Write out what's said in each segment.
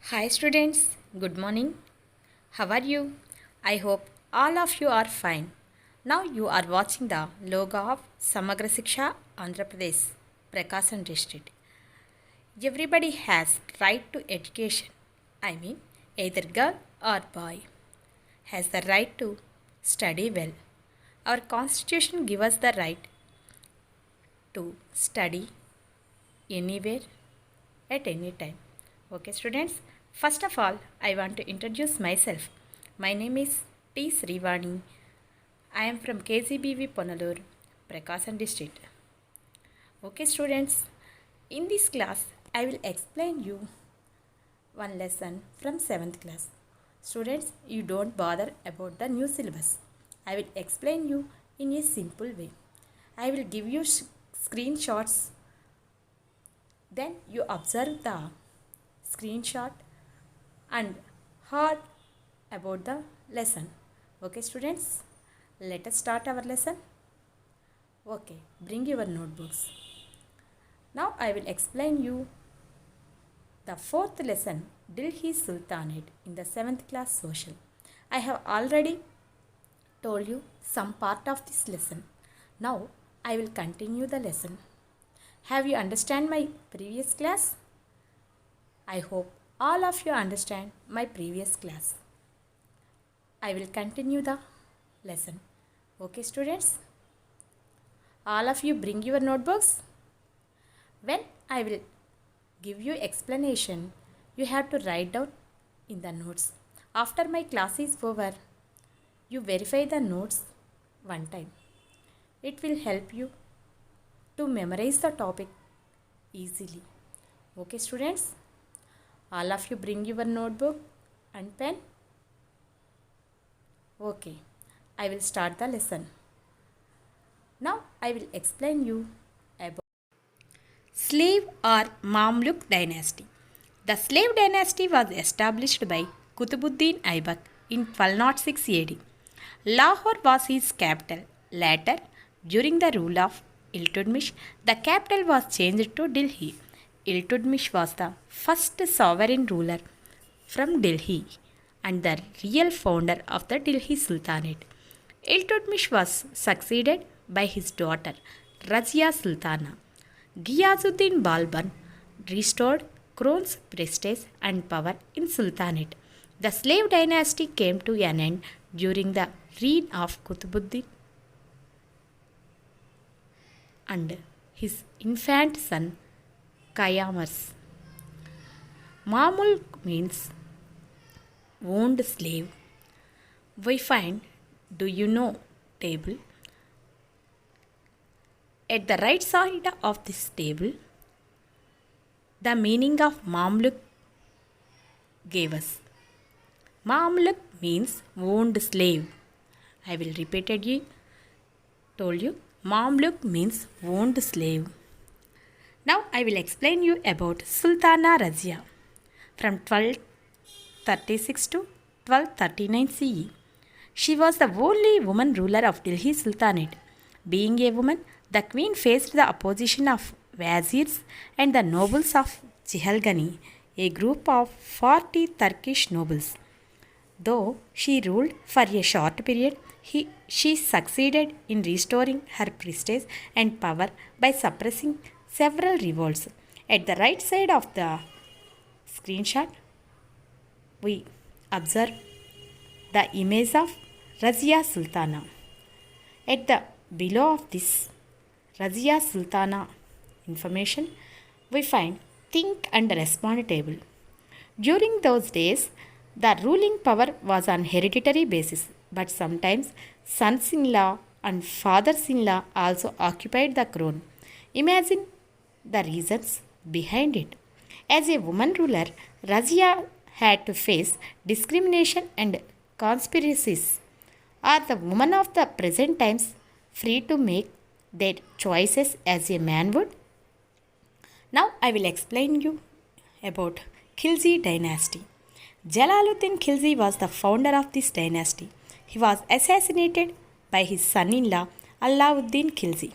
Hi students, good morning. How are you? I hope all of you are fine. Now you are watching the logo of Samagra Siksha Andhra Pradesh, Prakasam district. Everybody has right to education. I mean either girl or boy has the right to study well. Our constitution gives us the right to study anywhere at any time. Okay, students, first of all, I want to introduce myself. My name is T.Srivani. I am from KZBV Ponalur, Prakasam district. Okay, students, in this class, I will explain you one lesson from 7th class. Students, you don't bother about the new syllabus. I will explain you in a simple way. I will give you screenshots. Then you observe the screenshot and heard about the lesson. Okay, students, let us start our lesson. Okay, bring your notebooks. Now I will explain you the fourth lesson, Delhi Sultanate, in the 7th class social. I have already told you some part of this lesson. Now I will continue the lesson. Have you understand my previous class? I hope all of you understand my previous class. I will continue the lesson. Okay, students? All of you bring your notebooks. When I will give you explanation, you have to write down in the notes. After my class is over, you verify the notes one time. It will help you to memorize the topic easily. Okay, students? All of you bring your notebook and pen. Okay, I will start the lesson. Now I will explain you about slave or Mamluk dynasty. The slave dynasty was established by Qutbuddin Aibak in 1206 AD. Lahore was his capital. Later, during the rule of Iltutmish, the capital was changed to Delhi. Iltutmish was the first sovereign ruler from Delhi and the real founder of the Delhi Sultanate. Iltutmish was succeeded by his daughter Razia Sultana. Ghiyazuddin Balban restored crown's prestige and power in Sultanate. The slave dynasty came to an end during the reign of Qutbuddin and his infant son Kayamars. Mamul means owned slave. We find do you know table. At the right side of this table, the meaning of Mamluk gave us. Mamluk means owned slave. I will repeat it again. Told you, Mamluk means owned slave. Now I will explain you about Sultana Razia from 1236 to 1239 CE. She was the only woman ruler of Delhi Sultanate. Being a woman, the queen faced the opposition of wazirs and the nobles of Chihalgani, a group of 40 Turkish nobles. Though she ruled for a short period, she succeeded in restoring her prestige and power by suppressing several revolts. At the right side of the screenshot, we observe the image of Razia Sultana. At the below of this Razia Sultana information, we find think and respond table. During those days, the ruling power was on hereditary basis, but sometimes sons-in-law and fathers-in-law also occupied the throne. Imagine the reasons behind it. As a woman ruler, Razia had to face discrimination and conspiracies. Are the women of the present times free to make their choices as a man would? Now I will explain you about Khilji dynasty. Jalaluddin Khilji was the founder of this dynasty. He was assassinated by his son-in-law Alauddin Khilji.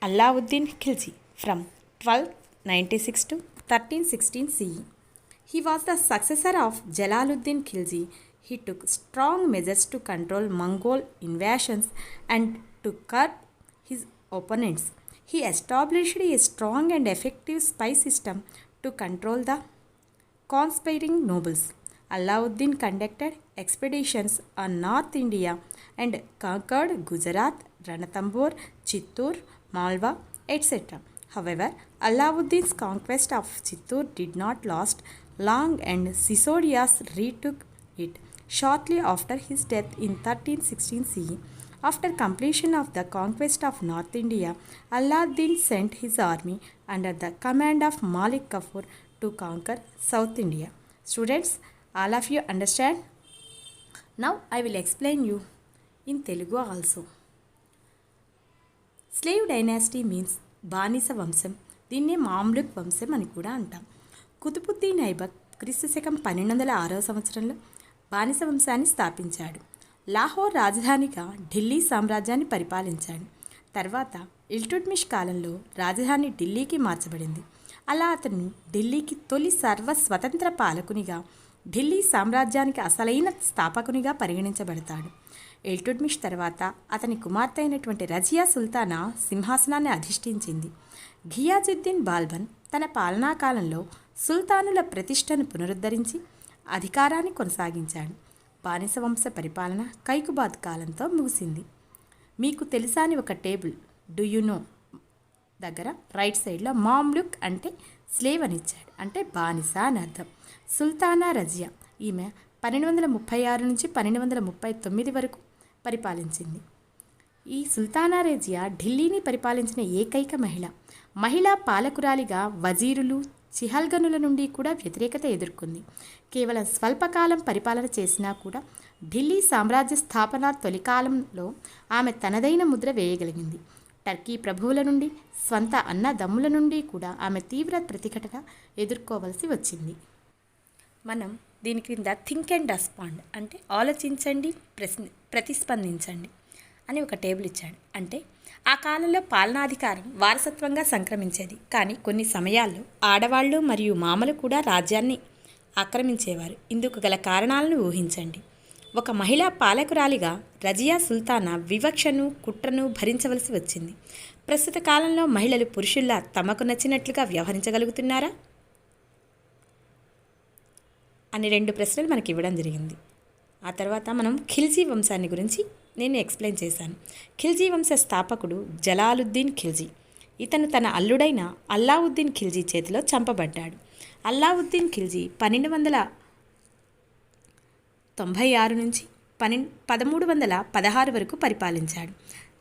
Alauddin Khilji from 1296 to 1316 CE. He was the successor of Jalaluddin Khilji. He took strong measures to control Mongol invasions and to curb his opponents. He established a strong and effective spy system to control the conspiring nobles. Alauddin conducted expeditions on North India and conquered Gujarat, Ranthambore, Chittor, Malwa, etc. However, Alauddin's conquest of Chittor did not last long and Sisodias retook it shortly after his death in 1316 CE. After completion of the conquest of North India, Alauddin sent his army under the command of Malik Kafur to conquer South India. Students, all of you understand? Now I will explain you in Telugu also. Slave dynasty means బానిస వంశం. దీన్నే Mamluk వంశం అని కూడా అంటాం. కుతుబుద్దీన్ ఐబక్ క్రీస్తుశకం 1206 సంవత్సరంలో బానిస వంశాన్ని స్థాపించాడు. లాహోర్ రాజధానిగా ఢిల్లీ సామ్రాజ్యాన్ని పరిపాలించాడు. తర్వాత ఇల్టుట్మిష్ కాలంలో రాజధాని ఢిల్లీకి మార్చబడింది. అలా అతను ఢిల్లీకి తొలి స్వతంత్ర పాలకునిగా, ఢిల్లీ సామ్రాజ్యానికి అసలైన స్థాపకునిగా పరిగణించబడతాడు. ఇల్టుట్మిష్ తర్వాత అతని కుమార్తె అయినటువంటి రజియా సుల్తానా సింహాసనాన్ని అధిష్ఠించింది. ఘియాజుద్దీన్ బాల్బన్ తన పాలనా కాలంలో సుల్తానుల ప్రతిష్టను పునరుద్ధరించి అధికారాన్ని కొనసాగించాడు. బానిస వంశ పరిపాలన కైకుబాద్ కాలంతో ముగిసింది. మీకు తెలుసా అని ఒక టేబుల్ డూ యు నో దగ్గర రైట్ సైడ్లో మామ్లుక్ అంటే స్లేవ్ అని ఇచ్చాడు, అంటే బానిస అని అర్థం. సుల్తానా రజియా ఈమె 1236 నుంచి 1239 వరకు పరిపాలించింది. ఈ సుల్తానా రజియా ఢిల్లీని పరిపాలించిన ఏకైక మహిళా పాలకురాలిగా వజీరులు, చిహల్గనుల నుండి కూడా వ్యతిరేకత ఎదుర్కొంది. కేవలం స్వల్పకాలం పరిపాలన చేసినా కూడా ఢిల్లీ సామ్రాజ్య స్థాపన తొలికాలంలో ఆమె తనదైన ముద్ర వేయగలిగింది. టర్కీ ప్రభువుల నుండి, స్వంత అన్నదమ్ముల నుండి కూడా ఆమె తీవ్ర ప్రతిఘటన ఎదుర్కోవలసి వచ్చింది. మనం దీని క్రింద థింక్ అండ్ రెస్పాండ్ అంటే ఆలోచించండి, ప్రతిస్పందించండి అని ఒక టేబుల్ ఇచ్చాడు. అంటే ఆ కాలంలో పాలనాధికారం వారసత్వంగా సంక్రమించేది. కానీ కొన్ని సమయాల్లో ఆడవాళ్ళు మరియు మామలు కూడా రాజ్యాన్ని ఆక్రమించేవారు. ఇందుకు గల కారణాలను ఊహించండి. ఒక మహిళా పాలకురాలిగా రజియా సుల్తానా వివక్షను, కుట్రను భరించవలసి వచ్చింది. ప్రస్తుత కాలంలో మహిళలు పురుషుల్లా తమకు నచ్చినట్లుగా వ్యవహరించగలుగుతున్నారా అని 2 ప్రశ్నలు మనకి ఇవ్వడం జరిగింది. ఆ తర్వాత మనం ఖిల్జీ వంశాన్ని గురించి నేను ఎక్స్ప్లెయిన్ చేశాను. ఖిల్జీ వంశ స్థాపకుడు జలాలుద్దీన్ ఖిల్జీ. ఇతను తన అల్లుడైన అల్లావుద్దీన్ ఖిల్జీ చేతిలో చంపబడ్డాడు. అల్లావుద్దీన్ ఖిల్జీ 1296 నుంచి 1316 వరకు పరిపాలించాడు.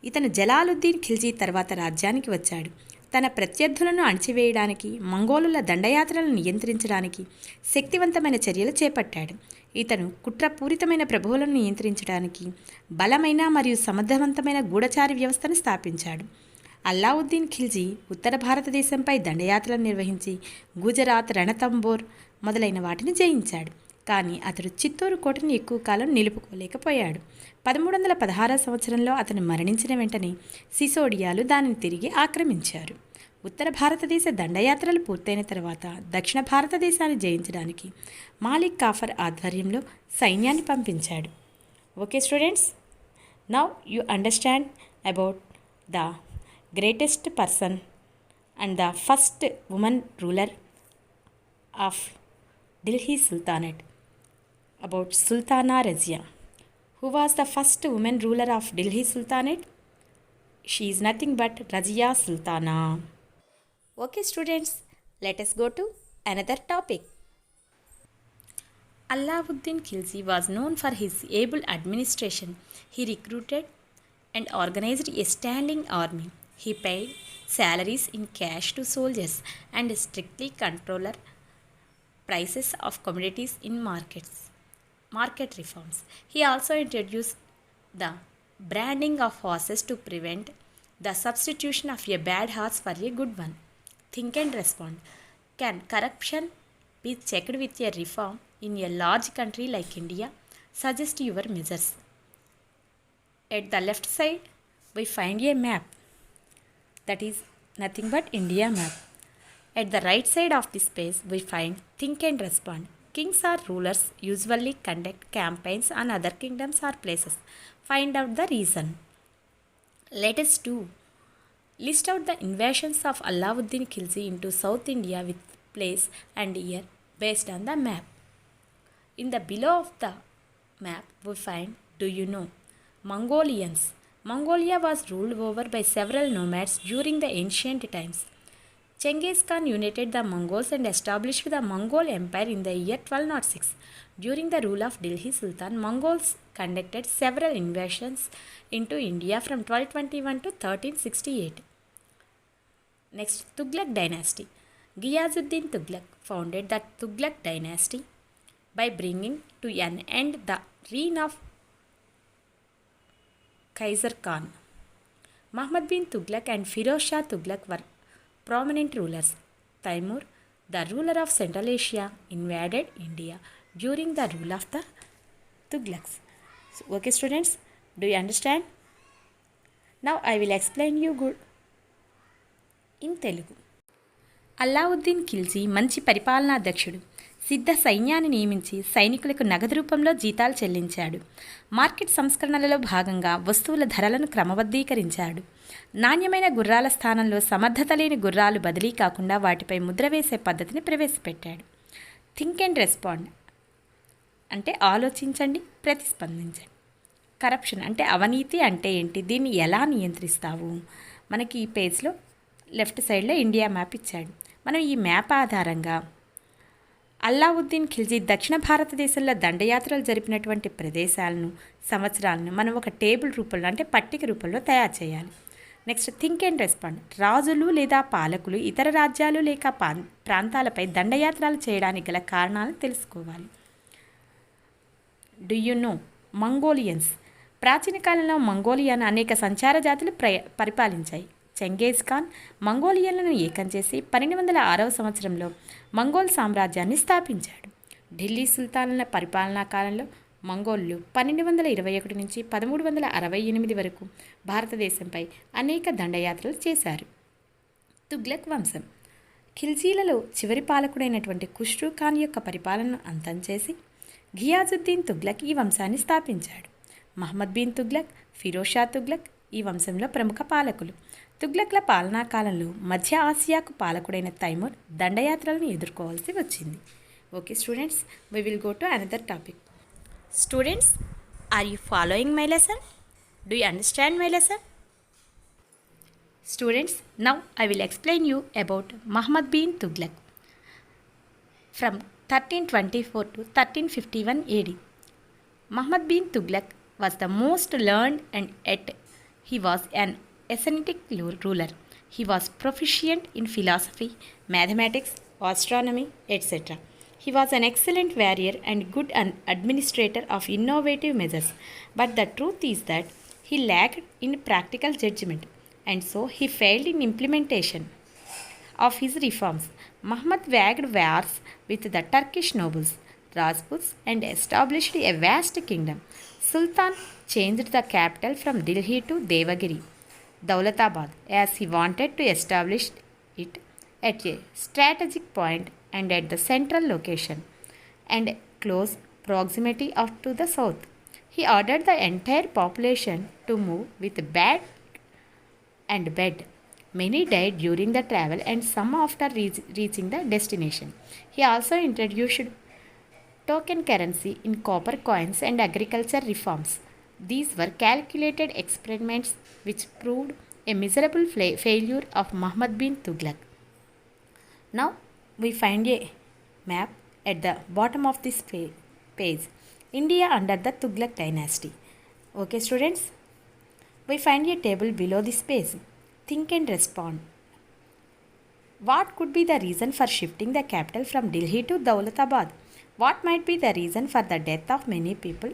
ఇతను జలాలుద్దీన్ ఖిల్జీ తర్వాత రాజ్యానికి వచ్చాడు. తన ప్రత్యర్థులను అణచివేయడానికి, మంగోలుల దండయాత్రలను నియంత్రించడానికి శక్తివంతమైన చర్యలు చేపట్టాడు. ఇతను కుట్రపూరితమైన ప్రభువులను నియంత్రించడానికి బలమైన మరియు సమర్థవంతమైన గూఢచారి వ్యవస్థను స్థాపించాడు. అల్లావుద్దీన్ ఖిల్జీ ఉత్తర భారతదేశంపై దండయాత్రలను నిర్వహించి గుజరాత్, రణతంబోర్ మొదలైన వాటిని జయించాడు. కానీ అతడు చిత్తూరు కోటను ఎక్కువ కాలం నిలుపుకోలేకపోయాడు. 1316 సంవత్సరంలో అతను మరణించిన వెంటనే సిసోడియాలు దానిని తిరిగి ఆక్రమించారు. ఉత్తర భారతదేశ దండయాత్రలు పూర్తయిన తర్వాత దక్షిణ భారతదేశాన్ని జయించడానికి మాలిక్ కాఫర్ ఆధ్వర్యంలో సైన్యాన్ని పంపించాడు. Okay students, now you understand about the greatest person and the first woman ruler of Delhi Sultanate, about Sultana Razia. Who was the first woman ruler of Delhi Sultanate? She is nothing but Razia Sultana. Okay students, let us go to another topic. Alauddin Khilji was known for his able administration. He recruited and organized a standing army. He paid salaries in cash to soldiers and strictly controlled prices of commodities in market reforms. He also introduced the branding of horses to prevent the substitution of a bad horse for a good one. Think and respond. Can corruption be checked with a reform in a large country like India? Suggest your measures. At the left side, we find a map that is nothing but India map. At the right side of the space, we find think and respond. Kings or rulers usually conduct campaigns on other kingdoms or places. Find out the reason. Let us do. List out the invasions of Alauddin Khilji into South India with place and year based on the map. In the below of the map, we find do you know? Mongolians. Mongolia was ruled over by several nomads during the ancient times. Genghis Khan united the Mongols and established the Mongol Empire in the year 1206. During the rule of Delhi Sultan, Mongols conducted several invasions into India from 1221 to 1368. Next, Tughlaq dynasty. Ghiyazuddin Tughlaq founded the Tughlaq dynasty by bringing to an end the reign of Kaiser Khan. Muhammad bin Tughlaq and Firoz Shah Tughlaq were prominent rulers. Taimur, the ruler of Central Asia, invaded India during the rule of the Tughlaqs. Okay students, do you understand? Now I will explain you good in Telugu. Alauddin Khilji మంచి పరిపాలనాధ్యక్షుడు. సిద్ధ సైన్యాన్ని నియమించి సైనికులకు నగదు రూపంలో జీతాలు చెల్లించాడు. Market సంస్కరణలలో భాగంగా వస్తువుల ధరలను క్రమబద్ధీకరించాడు. నాణ్యమైన గుర్రాల స్థానంలో సమర్థత లేని గుర్రాలు బదిలీ కాకుండా వాటిపై ముద్ర వేసే పద్ధతిని ప్రవేశపెట్టాడు. థింక్ అండ్ రెస్పాండ్ అంటే ఆలోచించండి, ప్రతిస్పందించండి. కరప్షన్ అంటే అవినీతి అంటే ఏంటి, దీన్ని ఎలా నియంత్రిస్తావు? మనకి ఈ పేజ్లో లెఫ్ట్ సైడ్లో ఇండియా మ్యాప్ ఇచ్చాడు. మనం ఈ మ్యాప్ ఆధారంగా అల్లావుద్దీన్ ఖిల్జీ దక్షిణ భారతదేశంలో దండయాత్రలు జరిపినటువంటి ప్రదేశాలను, సంవత్సరాలను మనం ఒక టేబుల్ రూపంలో అంటే పట్టిక రూపంలో తయారు చేయాలి. Next think and respond. రాజులు లేదా పాలకులు ఇతర రాజ్యాలు లేక ప్రాంతాలపై దండయాత్రలు చేయడానికి గల కారణాలను తెలుసుకోవాలి. Do you know? మంగోలియన్స్. ప్రాచీన కాలంలో మంగోలియాను అనేక సంచార జాతులు పరిపాలించాయి. చెంగేజ్ ఖాన్ మంగోలియన్లను ఏకం చేసి 1206వ సంవత్సరంలో మంగోల్ సామ్రాజ్యాన్ని స్థాపించాడు. ఢిల్లీ సుల్తానుల పరిపాలనా కాలంలో మంగోళ్ళు 1221 నుంచి 1368 వరకు భారతదేశంపై అనేక దండయాత్రలు చేశారు. తుగ్లక్ వంశం. ఖిల్జీలలో చివరి పాలకుడైనటువంటి ఖుష్రూ ఖాన్ యొక్క పాలనను అంతం చేసి ఘియాజుద్దీన్ తుగ్లక్ ఈ వంశాన్ని స్థాపించాడు. మహమ్మద్ బిన్ తుగ్లక్, ఫిరోజ్ షా తుగ్లక్ ఈ వంశంలో ప్రముఖ పాలకులు. తుగ్లక్ల పాలనా కాలంలో మధ్య ఆసియాకు పాలకుడైన తైమూర్ దండయాత్రలను ఎదుర్కోవాల్సి వచ్చింది. Okay students, we will go to another topic. Students, are you following my lesson? Do you understand my lesson? Students, now I will explain you about Muhammad bin Tughlaq from 1324 to 1351 AD. Muhammad bin Tughlaq was the most learned and yet he was an ascetic ruler. He was proficient in philosophy, mathematics, astronomy, etc. He was an excellent warrior and good administrator of innovative measures. But the truth is that he lacked in practical judgment, and so he failed in implementation of his reforms. Muhammad waged wars with the Turkish nobles, Rajputs, and established a vast kingdom. Sultan changed the capital from Delhi to Devagiri, Daulatabad, as he wanted to establish it at a strategic point and at the central location and close proximity to the south. He ordered the entire population to move with bed and bed. Many died during the travel and some after reaching the destination. He also introduced token currency in copper coins and agriculture reforms. These were calculated experiments which proved a miserable failure of Muhammad bin Tughlaq. Now we find a map at the bottom of this page. India under the Tughlaq dynasty. Okay students, we find a table below this page. Think and respond. What could be the reason for shifting the capital from Delhi to Daulatabad? What might be the reason for the death of many people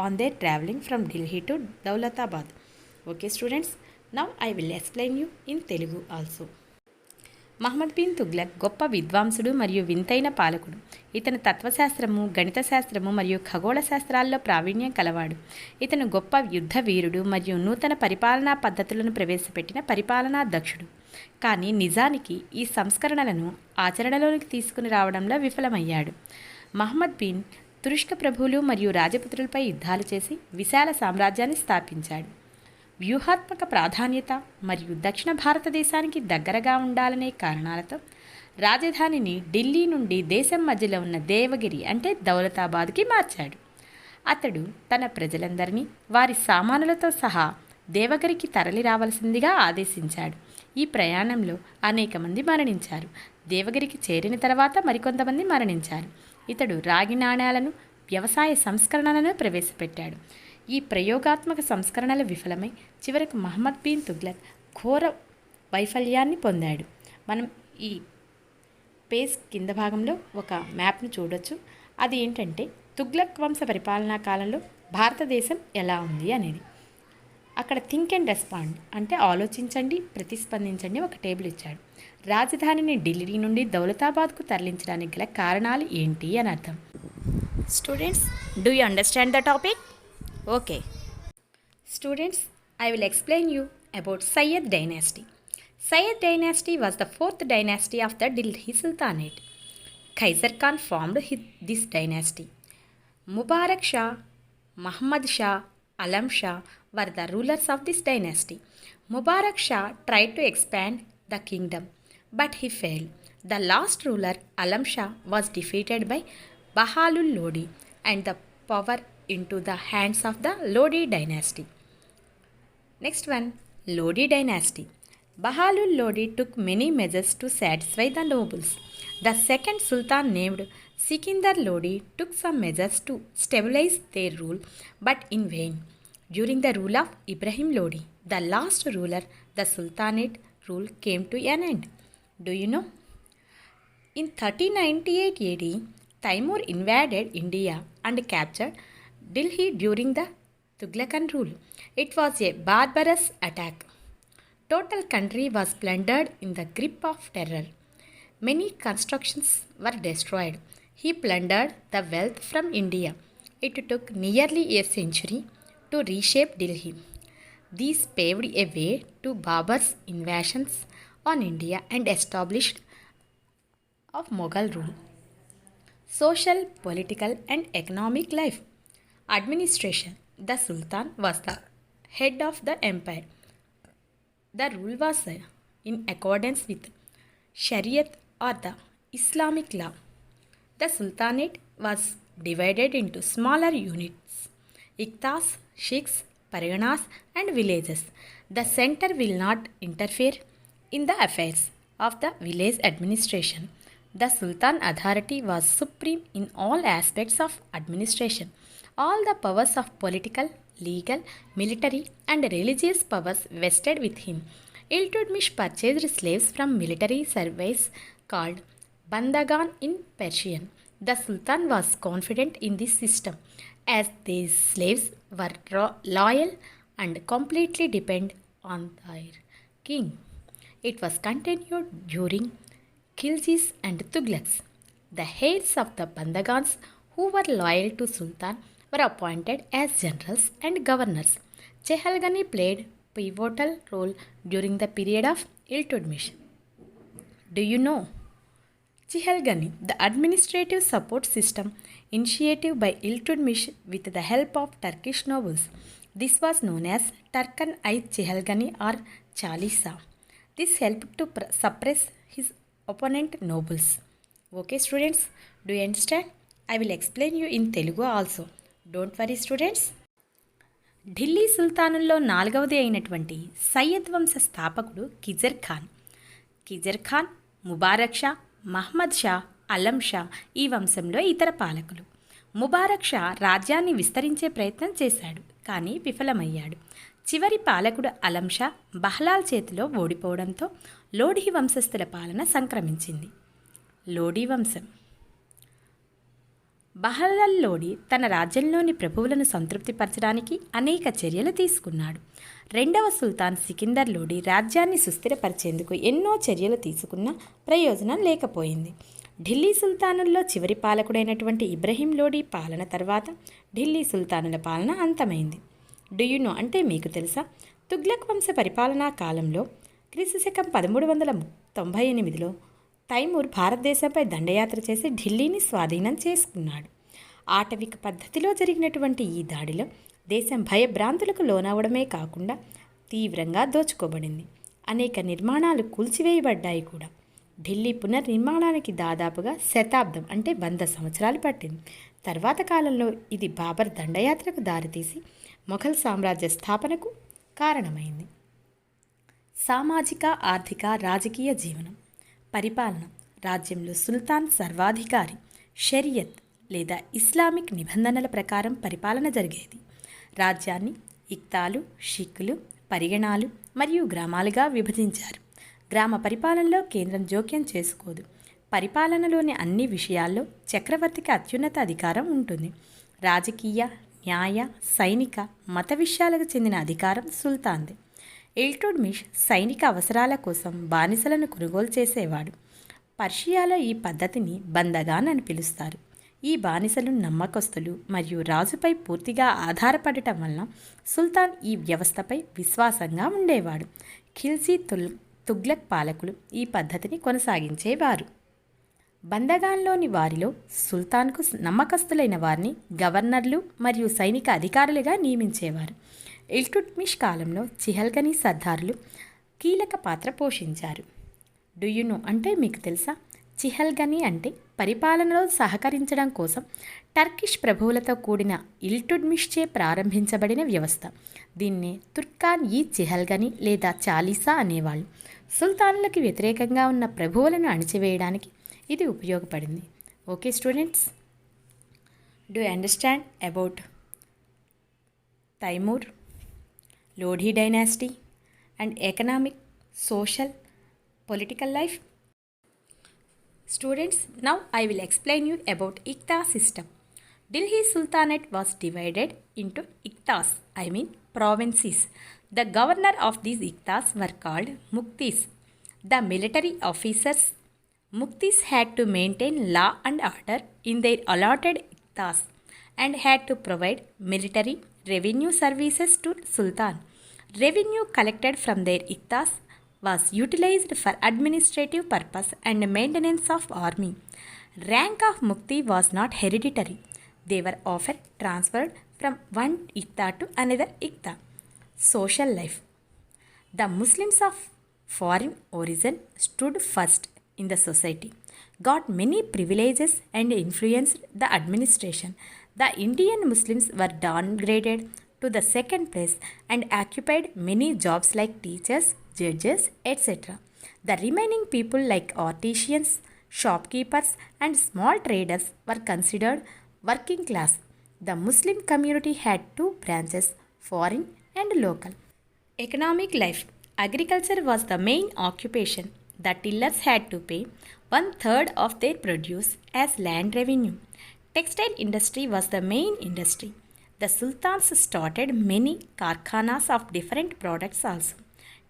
on their travelling from Delhi to Daulatabad? Okay students, now I will explain you in Telugu also. Muhammad bin Tughlaq గొప్ప విద్వాంసుడు మరియు వింతైన పాలకుడు. ఇతను తత్వశాస్త్రము, గణిత శాస్త్రము మరియు ఖగోళ శాస్త్రాల్లో ప్రావీణ్యం కలవాడు. ఇతను గొప్ప యుద్ధ వీరుడు మరియు నూతన పరిపాలనా పద్ధతులను ప్రవేశపెట్టిన పరిపాలనా దక్షుడు. కానీ నిజానికి ఈ సంస్కరణలను ఆచరణలోనికి తీసుకుని రావడంలో విఫలమయ్యాడు. మహమ్మద్ బిన్ తురుష్క ప్రభువులు మరియు రాజపుత్రులపై యుద్ధాలు చేసి విశాల సామ్రాజ్యాన్ని స్థాపించాడు. వ్యూహాత్మక ప్రాధాన్యత మరియు దక్షిణ భారతదేశానికి దగ్గరగా ఉండాలనే కారణాలతో రాజధానిని ఢిల్లీ నుండి దేశం మధ్యలో ఉన్న దేవగిరి అంటే దౌలతాబాద్కి మార్చాడు. అతడు తన ప్రజలందరినీ వారి సామానులతో సహా దేవగిరికి తరలి రావాల్సిందిగా ఆదేశించాడు. ఈ ప్రయాణంలో అనేక మంది మరణించారు. దేవగిరికి చేరిన తర్వాత మరికొంతమంది మరణించారు. ఇతడు రాగి నాణేలను, వ్యవసాయ సంస్కరణలను ప్రవేశపెట్టాడు. ఈ ప్రయోగాత్మక సంస్కరణలు విఫలమై చివరకు మహమ్మద్ బిన్ తుగ్లక్ ఘోర వైఫల్యాన్ని పొందాడు. మనం ఈ పేజ్ కింద భాగంలో ఒక మ్యాప్ను చూడొచ్చు. అది ఏంటంటే తుగ్లక్ వంశ పరిపాలనా కాలంలో భారతదేశం ఎలా ఉంది అనేది. అక్కడ థింక్ అండ్ రెస్పాండ్ అంటే ఆలోచించండి, ప్రతిస్పందించండి ఒక టేబుల్ ఇచ్చాడు. రాజధానిని ఢిల్లీ నుండి దౌలతాబాద్కు తరలించడానికి గల కారణాలు ఏంటి అని అర్థం. Students, do you understand the topic? Okay. Students, I will explain you about Sayyid dynasty. Sayyid dynasty was the fourth dynasty of the Delhi Sultanate. Kaiser Khan formed this dynasty. Mubarak Shah, Muhammad Shah, Alam Shah were the rulers of this dynasty. Mubarak Shah tried to expand the kingdom, but he failed. The last ruler, Alam Shah, was defeated by Bahalul Lodi and the power into the hands of the Lodi dynasty. Next one, Lodi dynasty. Bahalul Lodi took many measures to satisfy the nobles. The second Sultan named Sikindar Lodi took some measures to stabilize their rule, but in vain. During the rule of Ibrahim Lodi, the last ruler, the Sultanate rule came to an end. Do you know? In 1398 AD, Taimur invaded India and captured Delhi during the Tughlakan rule. It was a barbarous attack. Total country was plundered in the grip of terror. Many constructions were destroyed. He plundered the wealth from India. It took nearly a century to reshape Delhi. These paved a way to Babur's invasions on India and established of Mughal rule. Social, political and economic life. Administration. The Sultan was the head of the empire. The rule was in accordance with Shariat or the Islamic law. The Sultanate was divided into smaller units, Iqtas, Sheikhs, Parganas and villages. The center will not interfere in the affairs of the village administration. The Sultan authority was supreme in all aspects of administration. All the powers of political, legal, military and religious powers vested with him. Iltutmish purchased slaves from military service called Bandagan in Persian. The Sultan was confident in this system as these slaves were loyal and completely depend on their king. It was continued during Khiljis and Tughlaqs. The heirs of the Bandagans who were loyal to Sultan were appointed as generals and governors. Chehalgani played pivotal role during the period of Iltutmish. Do you know? Chehalgani, the administrative support system initiated by Iltutmish with the help of Turkish nobles. This was known as Turkan-i-Chehalgani or Chalisa. This helped to suppress his opponent nobles. Okay students, do you understand? I will explain you in Telugu also. Don't worry students. Delhi సుల్తానుల్లో 4వది అయినటువంటి సయ్యద్ వంశ స్థాపకుడు కిజర్ ఖాన్. కిజర్ ఖాన్, ముబారక్ షా, మహ్మద్ షా, అలం షా ఈ వంశంలో ఇతర పాలకులు. ముబారక్ షా రాజ్యాన్ని విస్తరించే ప్రయత్నం చేశాడు, కానీ విఫలమయ్యాడు. చివరి పాలకుడు అలం షా బహ్లాల్ చేతిలో ఓడిపోవడంతో లోఢీ వంశస్థుల పాలన సంక్రమించింది. లోఢీ వంశం. బహదల్ లోడి తన రాజ్యంలోని ప్రభువులను సంతృప్తిపరచడానికి అనేక చర్యలు తీసుకున్నాడు. రెండవ సుల్తాన్ సికిందర్ లోడి రాజ్యాన్ని సుస్థిరపరిచేందుకు ఎన్నో చర్యలు తీసుకున్నా ప్రయోజనం లేకపోయింది. ఢిల్లీ సుల్తానుల్లో చివరి పాలకుడైనటువంటి ఇబ్రహీం లోడి పాలన తర్వాత ఢిల్లీ సుల్తానుల పాలన అంతమైంది. డూయునో అంటే మీకు తెలుసా? తుగ్లక్ వంశ పరిపాలనా కాలంలో క్రీస్తుశకం 1398లో తైమూర్ భారతదేశంపై దండయాత్ర చేసి ఢిల్లీని స్వాధీనం చేసుకున్నాడు. ఆటవిక పద్ధతిలో జరిగినటువంటి ఈ దాడిలో దేశం భయభ్రాంతులకు లోనవడమే కాకుండా తీవ్రంగా దోచుకోబడింది. అనేక నిర్మాణాలు కూల్చివేయబడ్డాయి కూడా. ఢిల్లీ పునర్నిర్మాణానికి దాదాపుగా శతాబ్దం అంటే 100 సంవత్సరాలు పట్టింది. తర్వాత కాలంలో ఇది బాబర్ దండయాత్రకు దారితీసి మొఘల్ సామ్రాజ్య స్థాపనకు కారణమైంది. సామాజిక, ఆర్థిక, రాజకీయ జీవనం. పరిపాలన. రాజ్యంలో సుల్తాన్ సర్వాధికారి. షరియత్ లేదా ఇస్లామిక్ నిబంధనల ప్రకారం పరిపాలన జరిగేది. రాజ్యాన్ని ఇక్తాలు, షిక్కులు, పరిగణాలు మరియు గ్రామాలుగా విభజించారు. గ్రామ పరిపాలనలో కేంద్రం జోక్యం చేసుకోదు. పరిపాలనలోని అన్ని విషయాల్లో చక్రవర్తికి అత్యున్నత అధికారం ఉంటుంది. రాజకీయ, న్యాయ, సైనిక, మత విషయాలకు చెందిన అధికారం సుల్తాన్దే. ఇల్టుడ్మిష్ సైనిక అవసరాల కోసం బానిసలను కొనుగోలు చేసేవాడు. పర్షియాలో ఈ పద్ధతిని బందగాన్ అని పిలుస్తారు. ఈ బానిసలు నమ్మకస్తులు మరియు రాజుపై పూర్తిగా ఆధారపడటం వలన సుల్తాన్ ఈ వ్యవస్థపై విశ్వాసంగా ఉండేవాడు. ఖిల్జీ తుగ్లక్ పాలకులు ఈ పద్ధతిని కొనసాగించేవారు. బందగాన్లోని వారిలో సుల్తాన్కు నమ్మకస్తులైన వారిని గవర్నర్లు మరియు సైనిక అధికారులుగా నియమించేవారు. ఇల్టుట్మిష్ కాలంలో చిహల్గనీ సర్దారులు కీలక పాత్ర పోషించారు. డూయునో అంటే మీకు తెలుసా? చిహల్గనీ అంటే పరిపాలనలో సహకరించడం కోసం టర్కిష్ ప్రభువులతో కూడిన ఇల్టుడ్మిష్చే ప్రారంభించబడిన వ్యవస్థ. దీన్నే తుర్కాన్ ఈ చిహల్గనీ లేదా చాలీసా అనేవాళ్ళు. సుల్తానులకు వ్యతిరేకంగా ఉన్న ప్రభువులను అణిచివేయడానికి ఇది ఉపయోగపడింది. Okay students, do understand about Timur, Lodi dynasty and economic, social, political life? Students, now I will explain you about Iqta system. Delhi Sultanate was divided into Iqtas, provinces. The governor of these Iqtas were called Muktis. The military officers Muktis had to maintain law and order in their allotted Iqtas and had to provide military revenue services to Sultan. Revenue collected from their Iqtas was utilized for administrative purpose and maintenance of army. Rank of Mukti was not hereditary. They were often transferred from one Iqta to another Iqta. Social life. The Muslims of foreign origin stood first in the society, got many privileges and influenced the administration. The Indian Muslims were downgraded to the second place and occupied many jobs like teachers, judges, etc. The remaining people like artisans, shopkeepers and small traders were considered working class. The Muslim community had two branches, foreign and local. Economic life. Agriculture was the main occupation. The tillers had to pay 1/3 of their produce as land revenue. Textile industry was the main industry. The sultans started many karkhanas of different products also.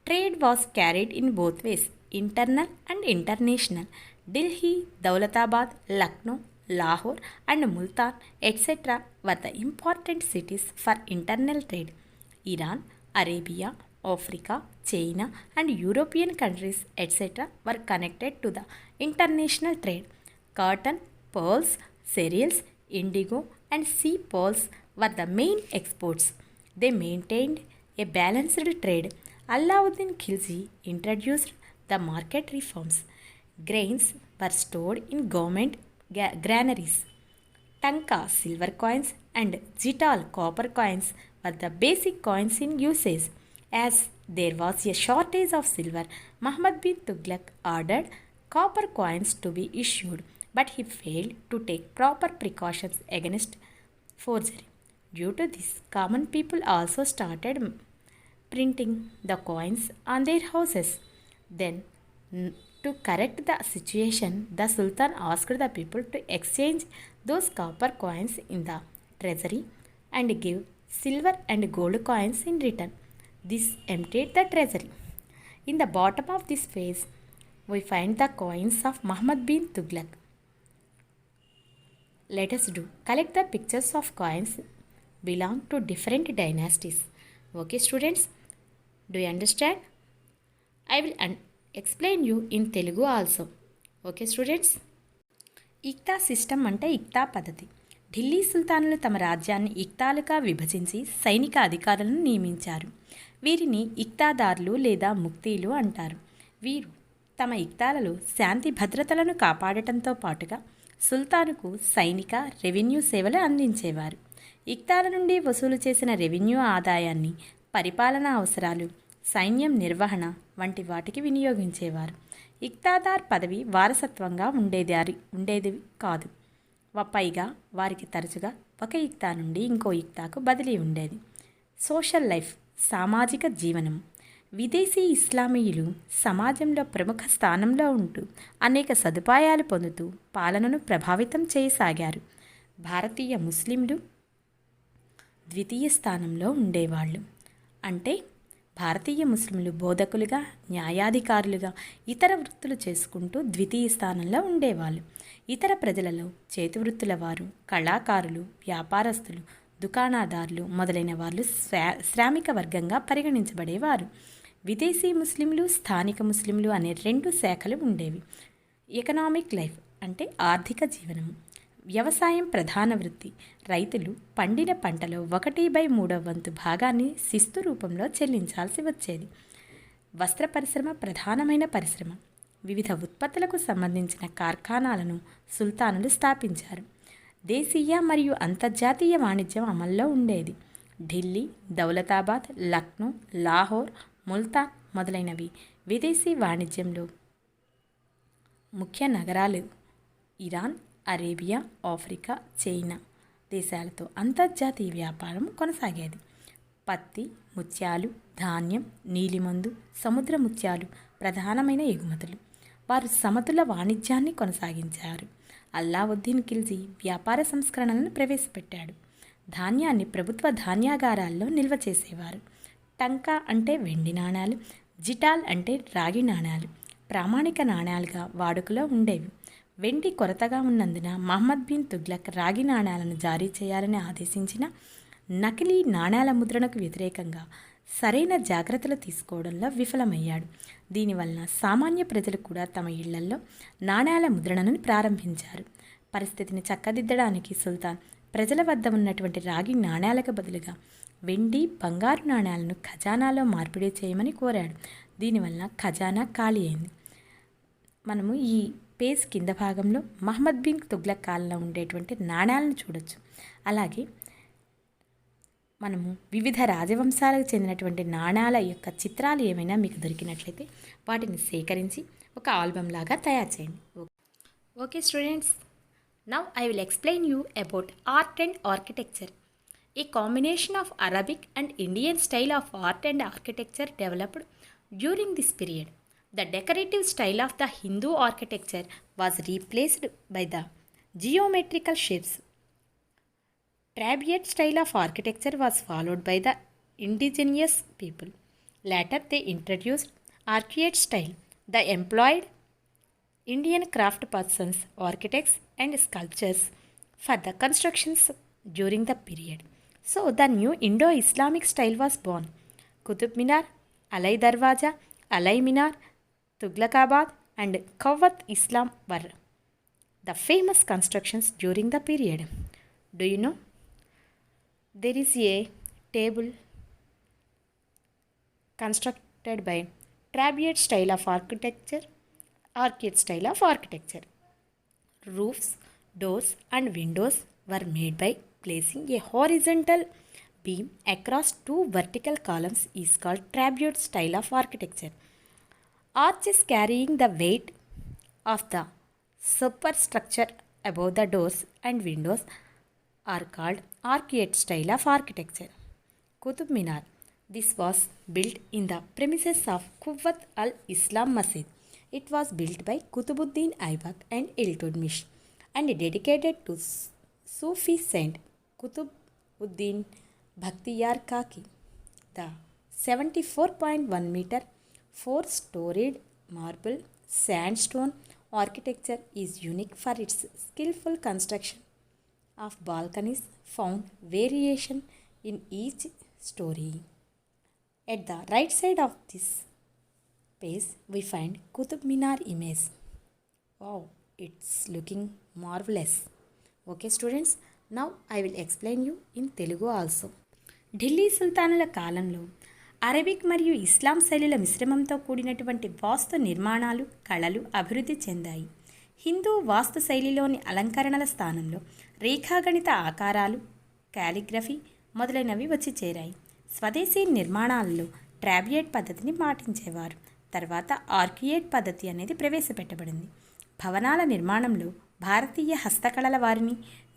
Trade was carried in both ways, internal and international. Delhi, Daulatabad, Lucknow, Lahore and Multan, etc. were the important cities for internal trade. Iran, Arabia, Africa, China and European countries, etc. were connected to the international trade. Cotton, pearls, cereals, indigo and sea pearls were the main exports. They maintained a balanced trade. Alauddin Khilji introduced the market reforms. Grains were stored in government granaries. Tanka silver coins and Jital copper coins were the basic coins in usage. As there was a shortage of silver, Muhammad bin Tughlaq ordered copper coins to be issued, but he failed to take proper precautions against forgery. Due to this, common people also started printing the coins on their houses. Then, to To correct the situation, the Sultan asked the people to exchange those copper coins in the treasury and give silver and gold coins in return. This emptied the treasury. In the bottom of this page, we find the coins of Muhammad bin Tughlaq. Let us do. Collect the pictures of coins belong to different dynasties. Okay, students? Do you understand? I will explain you in Telugu also. Okay, students? ఇక్తా system అంటే ఇక్తా పద్ధతి. ఢిల్లీ సుల్తానులు తమ రాజ్యాన్ని ఇక్తాలుగా విభజించి సైనిక అధికారులను నియమించారు. వీరిని ఇక్తాదారులు లేదా ముక్తీలు అంటారు. వీరు తమ ఇక్తాలలో శాంతి భద్రతలను కాపాడటంతో పాటుగా సుల్తానుకు సైనిక రెవెన్యూ సేవలు అందించేవారు. ఇక్తాల నుండి వసూలు చేసిన రెవెన్యూ ఆదాయాన్ని పరిపాలనా అవసరాలు, సైన్యం నిర్వహణ వంటి వాటికి వినియోగించేవారు. ఇక్తాదార్ పదవి వారసత్వంగా ఉండేది కాదు. పైగా వారికి తరచుగా ఒక ఇక్తా నుండి ఇంకో ఇక్తాకు బదిలీ ఉండేది. సోషల్ లైఫ్, సామాజిక జీవనం. విదేశీ ఇస్లామీయులు సమాజంలో ప్రముఖ స్థానంలో ఉంటూ అనేక సదుపాయాలు పొందుతూ పాలనను ప్రభావితం చేయసాగారు. భారతీయ ముస్లింలు ద్వితీయ స్థానంలో ఉండేవాళ్ళు. అంటే భారతీయ ముస్లింలు బోధకులుగా, న్యాయాధికారులుగా, ఇతర వృత్తులు చేసుకుంటూ ద్వితీయ స్థానంలో ఉండేవాళ్ళు. ఇతర ప్రజలలో చేతివృత్తుల వారు, కళాకారులు, వ్యాపారస్తులు, దుకాణదారులు మొదలైన వాళ్ళు శ్రామిక వర్గంగా పరిగణించబడేవారు. విదేశీ ముస్లింలు, స్థానిక ముస్లింలు అనే రెండు శాఖలు ఉండేవి. ఎకనామిక్ లైఫ్ అంటే ఆర్థిక జీవనము. వ్యవసాయం ప్రధాన వృత్తి. రైతులు పండిన పంటలో 1/3 భాగాన్ని శిస్తు రూపంలో చెల్లించాల్సి వచ్చేది. వస్త్ర పరిశ్రమ ప్రధానమైన పరిశ్రమ. వివిధ ఉత్పత్తులకు సంబంధించిన కార్ఖానాలను సుల్తానులు స్థాపించారు. దేశీయ మరియు అంతర్జాతీయ వాణిజ్యం అమల్లో ఉండేది. ఢిల్లీ, దౌలతాబాద్, లక్నో, లాహోర్, ముల్తాన్ మొదలైనవి విదేశీ వాణిజ్యంలో ముఖ్య నగరాలు. ఇరాన్, అరేబియా, ఆఫ్రికా, చైనా దేశాలతో అంతర్జాతీయ వ్యాపారం కొనసాగేది. పత్తి, ముత్యాలు, ధాన్యం, నీలిమందు, సముద్ర ముత్యాలు ప్రధానమైన ఎగుమతులు. వారు సమతుల వాణిజ్యాన్ని కొనసాగించారు. అల్లావుద్దీన్ ఖిల్జీ వ్యాపార సంస్కరణలను ప్రవేశపెట్టాడు. ధాన్యాన్ని ప్రభుత్వ ధాన్యాగారాల్లో నిల్వ చేసేవారు. టంకా అంటే వెండి నాణాలు, జిటాల్ అంటే రాగి నాణాలు ప్రామాణిక నాణాలుగా వాడుకలో ఉండేవి. వెండి కొరతగా ఉన్నందున మహమ్మద్ బిన్ తుగ్లక్ రాగి నాణాలను జారీ చేయాలని ఆదేశించిన నకిలీ నాణాల ముద్రణకు వ్యతిరేకంగా సరైన జాగ్రత్తలు తీసుకోవడంలో విఫలమయ్యాడు. దీనివలన సామాన్య ప్రజలు కూడా తమ ఇళ్లల్లో నాణాల ముద్రణను ప్రారంభించారు. పరిస్థితిని చక్కదిద్దడానికి సుల్తాన్ ప్రజల వద్ద ఉన్నటువంటి రాగి నాణాలకు బదులుగా వెండి, బంగారు నాణాలను ఖజానాలో మార్పిడి చేయమని కోరాడు. దీనివలన ఖజానా ఖాళీ అయింది. మనము ఈ పేజ్ కింద భాగంలో మహమ్మద్ బిన్ తుగ్లక్ కాలంలో ఉండేటువంటి నాణాలను చూడొచ్చు. అలాగే మనము వివిధ రాజవంశాలకు చెందినటువంటి నాణాల యొక్క చిత్రాలు ఏమైనా మీకు దొరికినట్లయితే వాటిని సేకరించి ఒక ఆల్బమ్ లాగా తయారు చేయండి. Okay students, now I will explain you about art and architecture. A combination of Arabic and Indian style of art and architecture developed during this period. The decorative style of the Hindu architecture was replaced by the geometrical shapes. Trapezoid style of architecture was followed by the indigenous people. Later they introduced archaic style. They employed Indian craftspersons, architects and sculptors for the constructions during the period. So the new Indo-Islamic style was born. Qutub Minar, Alai Darwaja, Alai Minar, Tughlaqabad and Qawat Islam were the famous constructions during the period. Do you know? There is a table constructed by Trapezoid style of architecture, arcade style of architecture. Roofs, doors and windows were made by placing a horizontal beam across two vertical columns is called Trapezoid style of architecture. Arches carrying the weight of the superstructure above the doors and windows are called arcade style of architecture. Qutub Minar. This was built in the premises of Quwwat al-Islam Masjid. It was built by Qutbuddin Aibak and Iltutmish and dedicated to Sufi saint Qutbuddin Bhakhtiyar Kaki. The 74.1 meter, 4-storied marble sandstone architecture is unique for its skillful construction of balconies found variation in each story. At the right side of this page, we find Qutub Minar image. Wow, it's looking marvelous. Okay students, now I will explain you in Telugu also. Delhi సుల్తానుల కాలంలో Arabic మరియు ఇస్లాం శైలుల మిశ్రమంతో కూడినటువంటి వాస్తు నిర్మాణాలు కళలు అభివృద్ధి చెందాయి. హిందూ వాస్తు శైలిలోని అలంకరణల స్థానంలో రేఖాగణిత ఆకారాలు, కాలిగ్రఫీ మొదలైనవి వచ్చి చేరాయి. స్వదేశీ నిర్మాణాలలో ట్రాబియేట్ పద్ధతిని పాటించేవారు. తర్వాత ఆర్కియేట్ పద్ధతి అనేది ప్రవేశపెట్టబడింది. భవనాల నిర్మాణంలో భారతీయ హస్తకళల వారిని,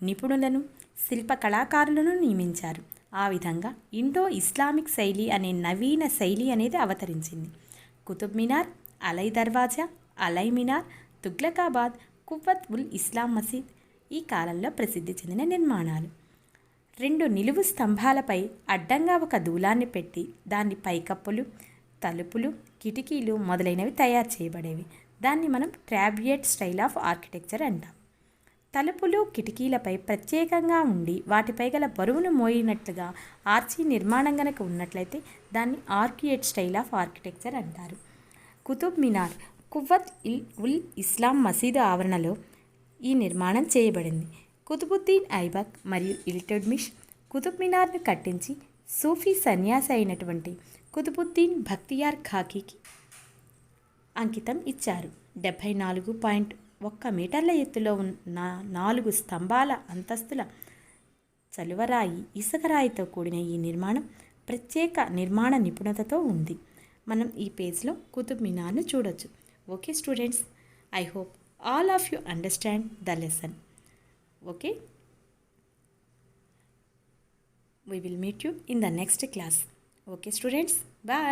నిపుణులను, శిల్ప కళాకారులను నియమించారు. ఆ విధంగా ఇండో ఇస్లామిక్ శైలి అనే నవీన శైలి అనేది అవతరించింది. కుతుబ్ మినార్, అలై దర్వాజా, అలై మినార్, తుగ్లకాబాద్, కువ్వత్ ఉల్ ఇస్లాం మసీద్ ఈ కాలంలో ప్రసిద్ధి చెందిన నిర్మాణాలు. 2 నిలువు స్తంభాలపై అడ్డంగా ఒక దూలాన్ని పెట్టి దాని పైకప్పులు, తలుపులు, కిటికీలు మొదలైనవి తయారు చేయబడేవి. దాన్ని మనం ట్రాబియేట్ స్టైల్ ఆఫ్ ఆర్కిటెక్చర్ అంటాం. తలుపులు, కిటికీలపై ప్రత్యేకంగా ఉండి వాటిపై గల బరువును మోయినట్లుగా ఆర్చీ నిర్మాణం గనక ఉన్నట్లయితే దాన్ని ఆర్కియేట్ స్టైల్ ఆఫ్ ఆర్కిటెక్చర్ అంటారు. కుతుబ్ మినార్ కువ్వత్ ఉల్ ఇస్లాం మసీదు ఆవరణలో ఈ నిర్మాణం చేయబడింది. కుతుబుద్దీన్ ఐబక్ మరియు ఇల్టుట్మిష్ కుతుబ్ మినార్ను కట్టించి సూఫీ సన్యాసి అయినటువంటి కుతుబుద్దీన్ బఖ్తియార్ ఖాకీకి అంకితం ఇచ్చారు. 74.1 మీటర్ల ఎత్తులో ఉన్న 4 స్తంభాల అంతస్తుల చలువరాయి, ఇసుకరాయితో కూడిన ఈ నిర్మాణం ప్రత్యేక నిర్మాణ నిపుణతతో ఉంది. మనం ఈ పేజ్లో కుతుబ్ మినార్ను చూడొచ్చు. Okay students, I hope all of you understand the lesson. Okay, we will meet you in the next class. Okay students, bye.